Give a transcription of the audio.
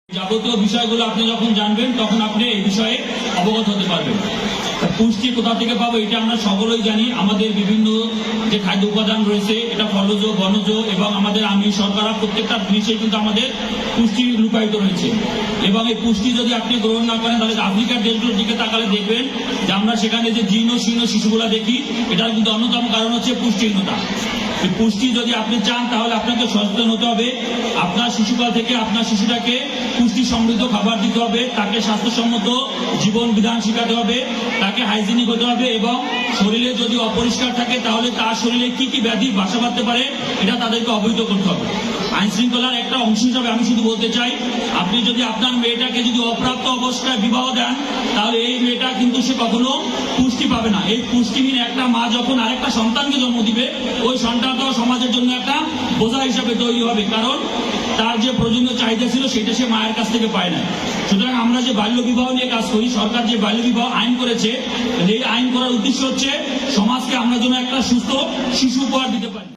যাবতীয় বিষয়গুলো আপনি যখন জানবেন তখন আপনি এই বিষয়ে অবগত হতে পারবেন। পুষ্টি কোথা থেকে পাবো এটা আমরা সকলেই জানি। আমাদের বিভিন্ন যে খাদ্য উপাদান রয়েছে এটা ফলজ, বনজ এবং আমাদের আমিষ শর্করা প্রত্যেকটা জিনিসে কিন্তু আমাদের পুষ্টি লুকায়িত রয়েছে। এবং এই পুষ্টি যদি আপনি গ্রহণ না করেন তাহলে আফ্রিকার দেশগুলোর দিকে তাকালে দেখবেন যে আমরা সেখানে যে জীর্ণ শীর্ণ শিশুগুলা দেখি, এটার কিন্তু অন্যতম কারণ হচ্ছে পুষ্টিহীনতা। পুষ্টি যদি আপনি চান তাহলে আপনাকে সচেতন হতে হবে। আপনার শিশুকাল থেকে আপনার শিশুটাকে পুষ্টি সমৃদ্ধ খাবার দিতে হবে, তাকে স্বাস্থ্যসম্মত জীবন বিধান শেখাতে হবে, তাকে হাইজিনিক হতে হবে এবং শরীরে যদি অপরিষ্কার থাকে তাহলে তার শরীরে কি কি ব্যাধি বাসা বাঁধতে পারে এটা তাদেরকে অবহিত করতে হবে। আইন শৃঙ্খলার একটা অংশ হিসাবে আমি শুধু বলতে চাই, আপনি যদি আপনার মেয়েটাকে যদি অপ্রাপ্ত অবস্থায় বিবাহ দেন তাহলে এই মেয়েটা কিন্তু সে কখনো পুষ্টি পাবে না। এই পুষ্টিহীন একটা মা যখন আরেকটা সন্তানকে জন্ম দিবে, ওই সন্তানটাও সমাজের জন্য একটা বোঝা হিসাবে তৈরি হবে, কারণ তার যে প্রয়োজনীয় চাহিদা ছিল সেটা সে মায়ের কাছ থেকে পায় না। সুতরাং আমরা যে বাল্য বিবাহ নিয়ে কাজ করি, সরকার যে বাল্য বিবাহ আইন করেছে, এই আইন করার উদ্দেশ্য হচ্ছে সমাজকে আমরা যেন একটা সুস্থ শিশু উপহার দিতে পারি।